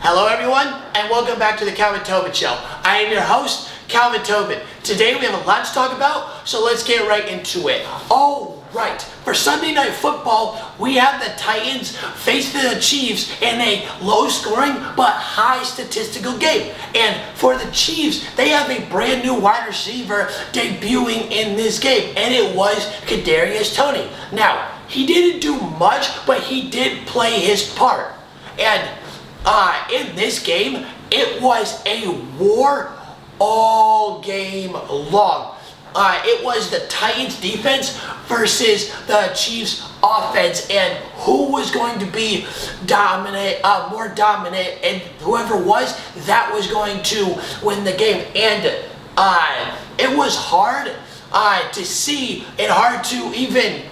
Hello everyone, and welcome back to the Calvin Tobin Show. I am your host, Calvin Tobin. Today we have a lot to talk about, so let's get right into it. Oh, right. For Sunday Night Football, we have the Titans face the Chiefs in a low-scoring but high statistical game. And for the Chiefs, they have a brand new wide receiver debuting in this game, and it was Kadarius Toney. Now, he didn't do much, but he did play his part. And in this game, it was a war all game long. It was the Titans defense versus the Chiefs offense, and who was going to be more dominant, and whoever was, that was going to win the game. And it was hard to see and hard to even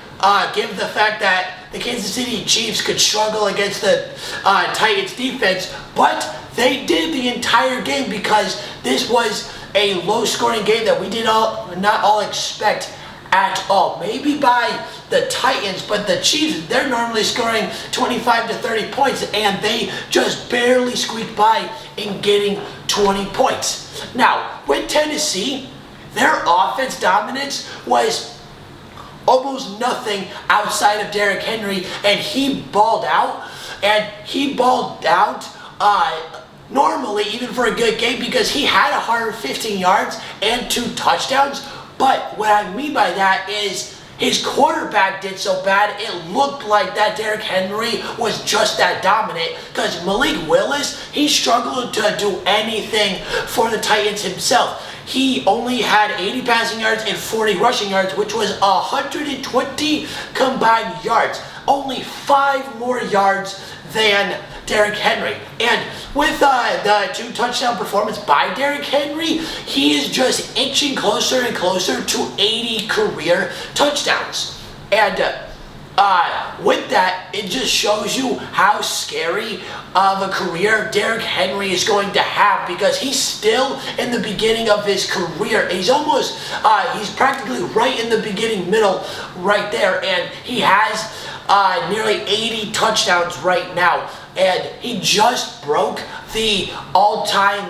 give the fact that the Kansas City Chiefs could struggle against the Titans defense, but they did the entire game because this was a low-scoring game that we did not all expect at all. Maybe by the Titans, but the Chiefs, they're normally scoring 25 to 30 points, and they just barely squeaked by in getting 20 points. Now, with Tennessee, their offense dominance was almost nothing outside of Derrick Henry, and he balled out. And he balled out normally, even for a good game, because he had 115 yards and 2 touchdowns. But what I mean by that is his quarterback did so bad, it looked like that Derrick Henry was just that dominant, because Malik Willis, he struggled to do anything for the Titans himself. He only had 80 passing yards and 40 rushing yards, which was 120 combined yards. Only 5 more yards than Derrick Henry. And with the 2 touchdown performance by Derrick Henry, he is just inching closer and closer to 80 career touchdowns. And with that, it just shows you how scary of a career Derrick Henry is going to have, because he's still in the beginning of his career. He's almost, he's practically right in the beginning middle right there, and he has nearly 80 touchdowns right now. And he just broke the all-time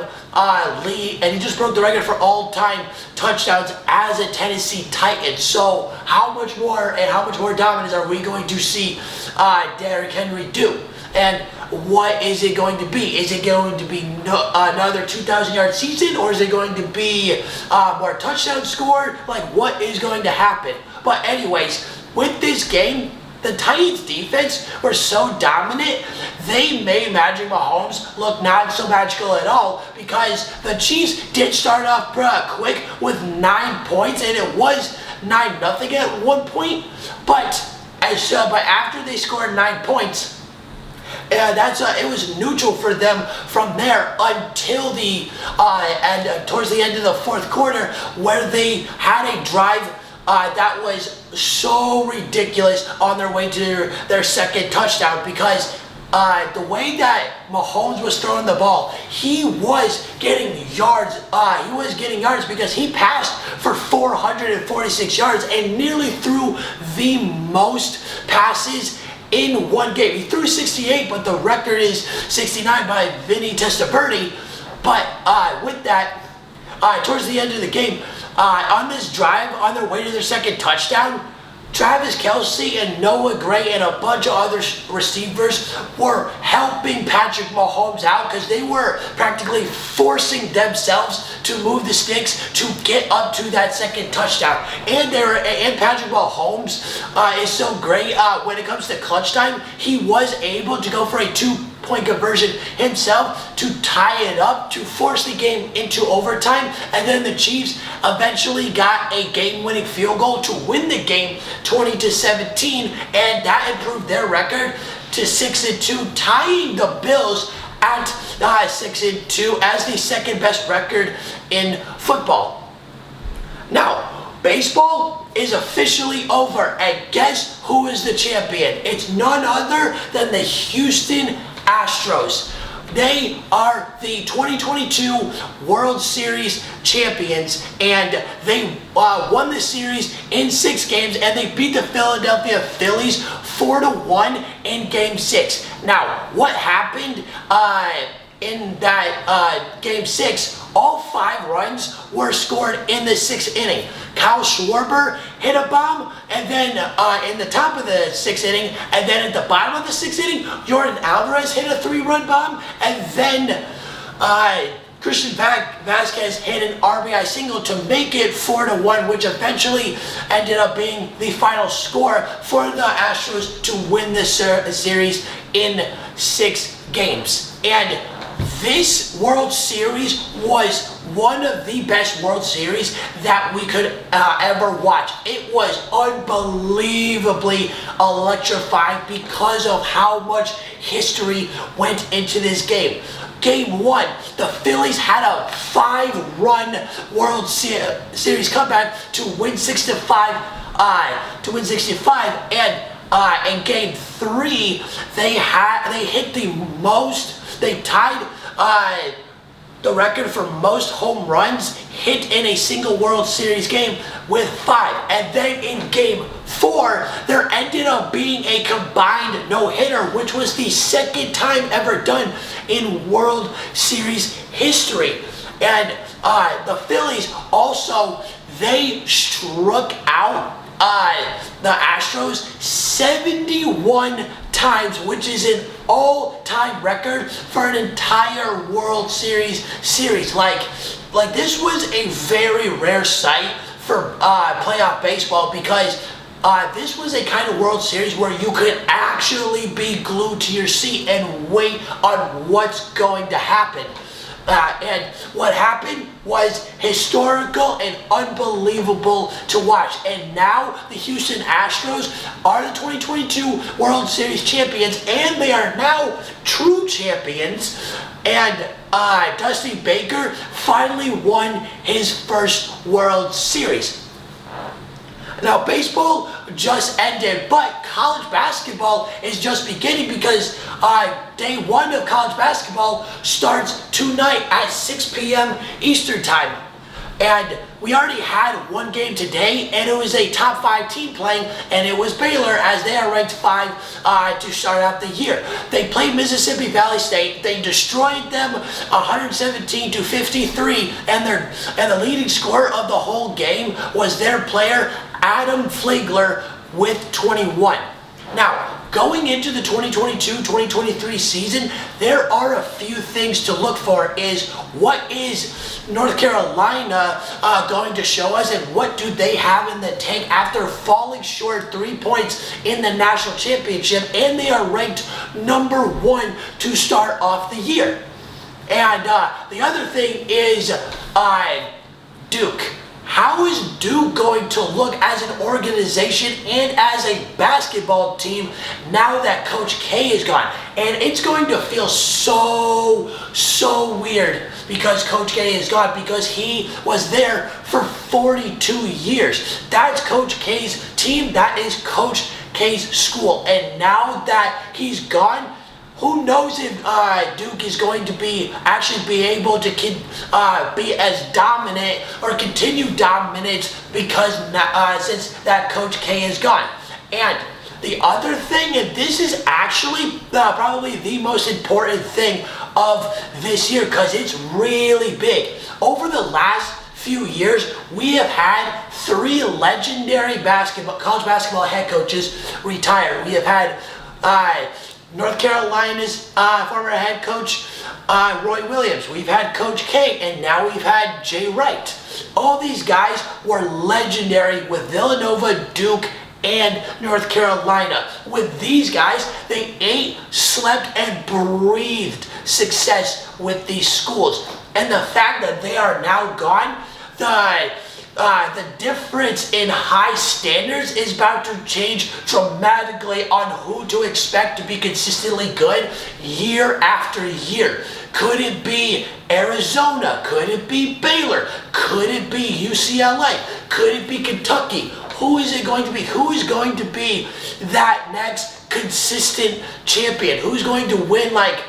lead, and he just broke the record for all-time touchdowns as a Tennessee Titan. So how much more dominance are we going to see Derrick Henry do? And what is it going to be? Is it going to be another 2,000-yard season, or is it going to be more touchdowns scored? Like, what is going to happen? But anyways, with this game, the Titans defense were so dominant, they made Patrick Mahomes look not so magical at all, because the Chiefs did start off quick with 9 points, and it was 9-0 at one point. But after they scored 9 points, it was neutral for them from there until towards the end of the fourth quarter, where they had a drive that was so ridiculous on their way to their second touchdown, because the way that Mahomes was throwing the ball, he was getting yards. He was getting yards because he passed for 446 yards and nearly threw the most passes in one game. He threw 68, but the record is 69 by Vinny Testaverde. But with that, towards the end of the game, on this drive, on their way to their second touchdown, Travis Kelce and Noah Gray and a bunch of other receivers were helping Patrick Mahomes out, because they were practically forcing themselves to move the sticks to get up to that second touchdown. And Patrick Mahomes is so great when it comes to clutch time. He was able to go for a 2-point conversion himself to tie it up, to force the game into overtime, and then the Chiefs eventually got a game-winning field goal to win the game 20-17, and that improved their record to 6-2, tying the Bills at 6-2 as the second best record in football. Now, baseball is officially over, and guess who is the champion? It's none other than the Houston Astros. They are the 2022 World Series champions, and they won the series in 6 games, and they beat the Philadelphia Phillies 4-1 in Game 6. Now, what happened in that Game 6, all 5 runs were scored in the 6th inning. Kyle Schwarber hit a bomb, and then in the top of the 6th inning, and then at the bottom of the 6th inning, Jordan Alvarez hit a 3-run bomb, and then Christian Vasquez hit an RBI single to make it 4-1, which eventually ended up being the final score for the Astros to win the series in 6 games. And this World Series was one of the best World Series that we could ever watch. It was unbelievably electrifying because of how much history went into this game. Game 1, the Phillies had a 5-run World Series comeback to win 6-5. And in Game 3, they hit the most. They tied the record for most home runs hit in a single World Series game with 5. And then in Game 4, there ended up being a combined no-hitter, which was the 2nd time ever done in World Series history. And the Phillies also, they struck out the Astros 71 times, which is an all-time record for an entire World Series. Like this was a very rare sight for playoff baseball, because this was a kind of World Series where you could actually be glued to your seat and wait on what's going to happen. And what happened was historical and unbelievable to watch. And now the Houston Astros are the 2022 World Series champions, and they are now true champions. And Dusty Baker finally won his first World Series. Now, baseball just ended, but college basketball is just beginning, because day 1 of college basketball starts tonight at 6 p.m. Eastern Time. And we already had one game today, and it was a top 5 team playing, and it was Baylor, as they are ranked 5 to start out the year. They played Mississippi Valley State. They destroyed them 117-53, and the leading scorer of the whole game was their player Adam Flagler with 21. Now, going into the 2022-2023 season, there are a few things to look for. Is what is North Carolina going to show us, and what do they have in the tank after falling short 3 points in the national championship, and they are ranked number 1 to start off the year. And the other thing is Duke. How is Duke going to look as an organization and as a basketball team now that Coach K is gone? And it's going to feel so weird because Coach K is gone, because he was there for 42 years. That's Coach K's team. That is Coach K's school. And now that he's gone, who knows if Duke is going to be able to be as dominant or continue dominant, because since that Coach K is gone. And the other thing, and this is actually probably the most important thing of this year, because it's really big. Over the last few years, we have had 3 legendary college basketball head coaches retire. We have had North Carolina's former head coach, Roy Williams. We've had Coach K, and now we've had Jay Wright. All these guys were legendary with Villanova, Duke, and North Carolina. With these guys, they ate, slept, and breathed success with these schools. And the fact that they are now gone, the difference in high standards is about to change dramatically on who to expect to be consistently good year after year. Could it be Arizona? Could it be Baylor? Could it be UCLA? Could it be Kentucky? Who is it going to be? Who is going to be that next consistent champion? Who's going to win like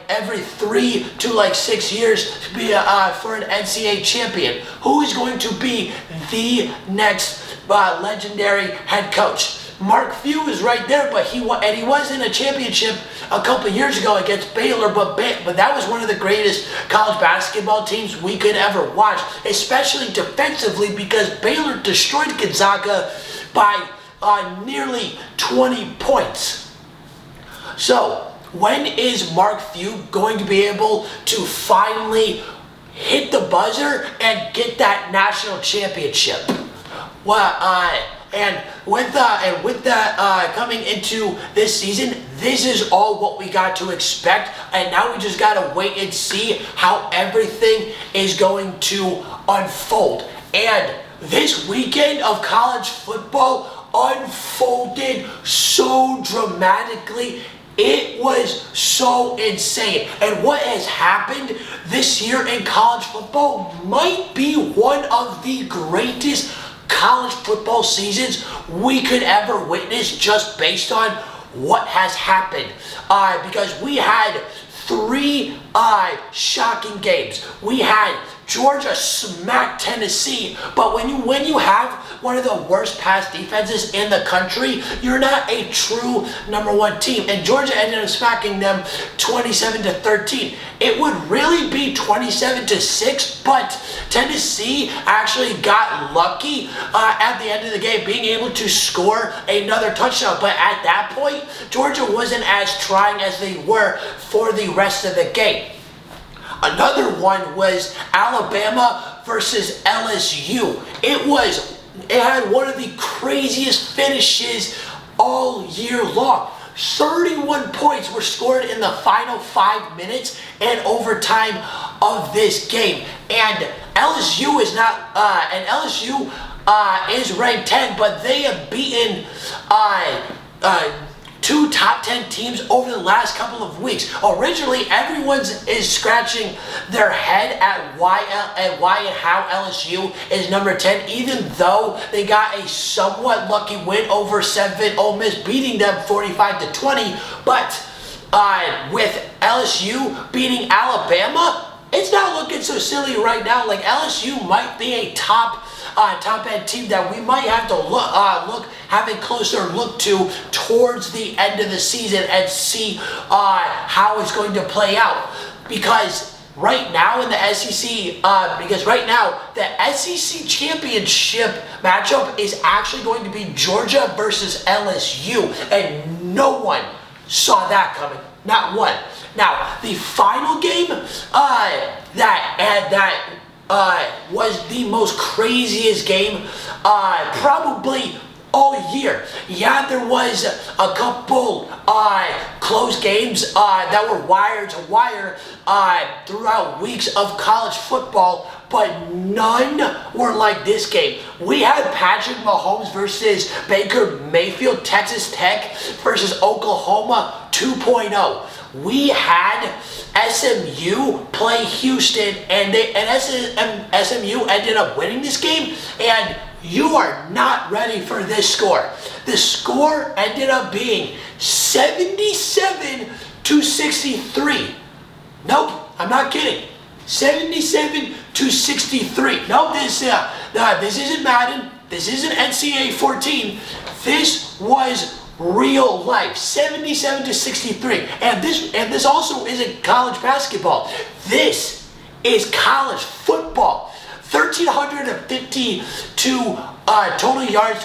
every 3 to 6 years to be for an NCAA champion? Who is going to be the next legendary head coach? Mark Few is right there, but he was in a championship a couple years ago against Baylor, but that was one of the greatest college basketball teams we could ever watch, especially defensively, because Baylor destroyed Gonzaga by nearly 20 points. So, when is Mark Few going to be able to finally hit the buzzer and get that national championship? Well, and with that coming into this season, this is all what we got to expect, and now we just gotta wait and see how everything is going to unfold. And this weekend of college football unfolded so dramatically. It was so insane. And what has happened this year in college football might be one of the greatest college football seasons we could ever witness, just based on what has happened. Because we had three shocking games. We had Georgia smacked Tennessee, but when you have one of the worst pass defenses in the country, you're not a true number one team. And Georgia ended up smacking them 27-13. It would really be 27-6, but Tennessee actually got lucky at the end of the game, being able to score another touchdown. But at that point, Georgia wasn't as trying as they were for the rest of the game. Another one was Alabama versus LSU. It had one of the craziest finishes all year long. 31 points were scored in the final 5 minutes and overtime of this game. And LSU is ranked 10, but they have beaten two top 10 teams over the last couple of weeks. Originally, everyone is scratching their head at why and how LSU is number 10, even though they got a somewhat lucky win over 7 Ole Miss, beating them 45-20. But with LSU beating Alabama, it's not looking so silly right now. Like, LSU might be a top end team that we might have to have a closer look to towards the end of the season and see how it's going to play out. Because right now in the SEC, the SEC championship matchup is actually going to be Georgia versus LSU, and no one saw that coming. Not one. Now, the final game that was the most craziest game probably all year. Yeah, there was a couple close games that were wire to wire throughout weeks of college football, but none were like this game. We had Patrick Mahomes versus Baker Mayfield, Texas Tech versus Oklahoma 2.0. We had SMU play Houston, and SMU ended up winning this game, and you are not ready for this score. The score ended up being 77-63. Nope, I'm not kidding. 77-63. No, this isn't Madden. This isn't NCAA 14. This was real life. 77-63. And this also isn't college basketball. This is college football. 1,352 total yards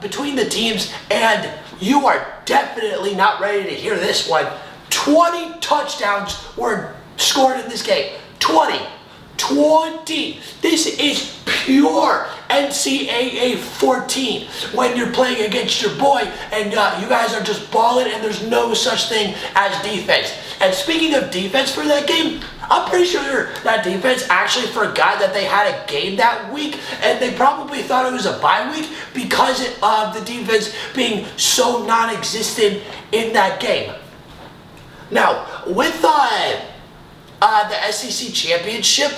between the teams, and you are definitely not ready to hear this one. 20 touchdowns were scored in this game. 20. This is pure NCAA 14 when you're playing against your boy and you guys are just balling and there's no such thing as defense. And speaking of defense for that game, I'm pretty sure that defense actually forgot that they had a game that week, and they probably thought it was a bye week because of the defense being so non-existent in that game. Now, with the SEC championship,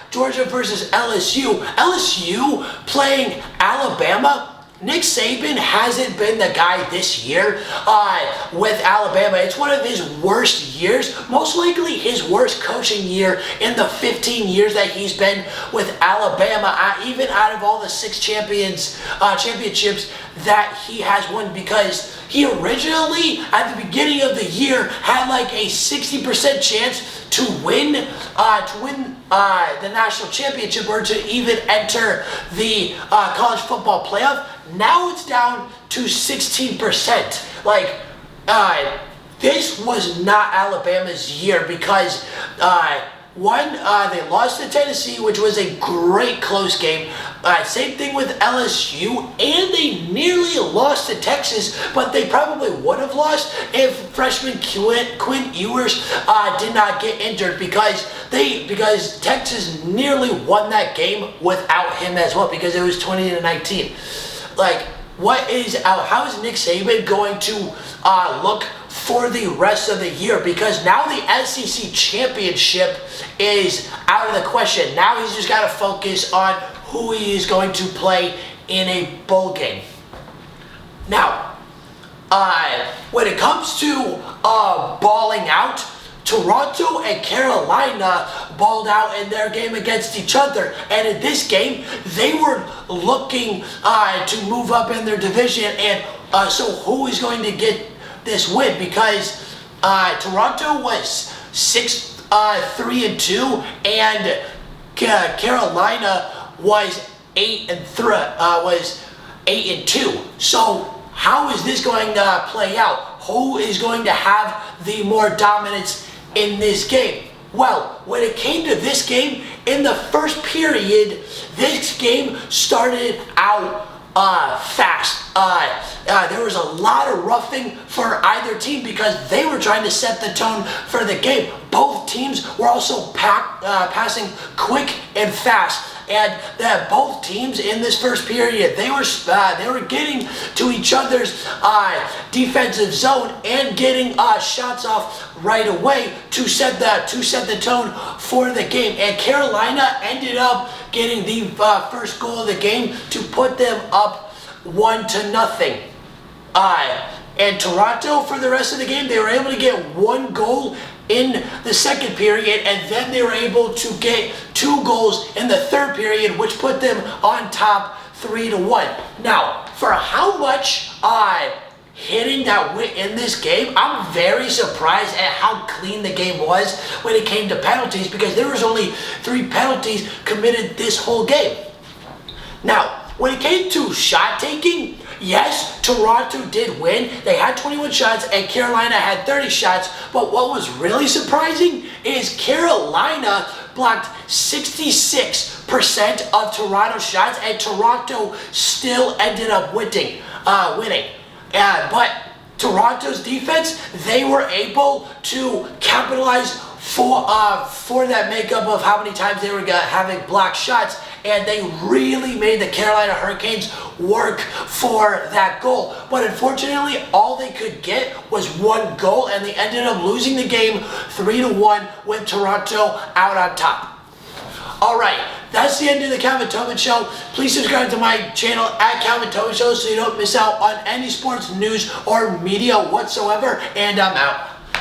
Georgia versus LSU. LSU playing Alabama Nick Saban hasn't been the guy this year with Alabama. It's one of his worst years, most likely his worst coaching year in the 15 years that he's been with Alabama, even out of all the 6 championships that he has won, because he originally, at the beginning of the year, had like a 60% chance to win the national championship or to even enter the college football playoff. Now it's down to 16%. Like, this was not Alabama's year, because one, they lost to Tennessee, which was a great close game. Same thing with LSU, and they nearly lost to Texas, but they probably would have lost if freshman Quinn Ewers did not get injured, because Texas nearly won that game without him as well, because it was 20-19. Like, how is Nick Saban going to look for the rest of the year? Because now the SEC championship is out of the question. Now he's just got to focus on who he is going to play in a bowl game. Now, when it comes to balling out, Toronto and Carolina balled out in their game against each other. And in this game, they were looking to move up in their division. And so who is going to get this win? Because Toronto was 6-3-2, and Carolina was 8-2. So how is this going to play out? Who is going to have the more dominance in this game? Well, when it came to this game, in the first period, this game started out fast. There was a lot of roughing for either team, because they were trying to set the tone for the game. Both teams were also passing quick and fast. And that both teams in this first period, they were getting to each other's defensive zone and getting shots off right away to set the tone for the game. And Carolina ended up getting the first goal of the game to put them up 1-0. And Toronto, for the rest of the game, they were able to get 1 goal in the second period, and then they were able to get 2 goals in the third period, which put them on top 3-1. Now, for how much hitting that went in this game, I'm very surprised at how clean the game was when it came to penalties, because there was only 3 penalties committed this whole game. Now, when it came to shot taking, yes, Toronto did win. They had 21 shots and Carolina had 30 shots. But what was really surprising is Carolina blocked 66% of Toronto's shots, and Toronto still ended up winning. But Toronto's defense, they were able to capitalize for that makeup of how many times they were having blocked shots, and they really made the Carolina Hurricanes work for that goal. But unfortunately, all they could get was 1 goal, and they ended up losing the game 3-1 with Toronto out on top. Alright, that's the end of the Calvin Tobin Show. Please subscribe to my channel at Calvin Tobin Show so you don't miss out on any sports news or media whatsoever, and I'm out.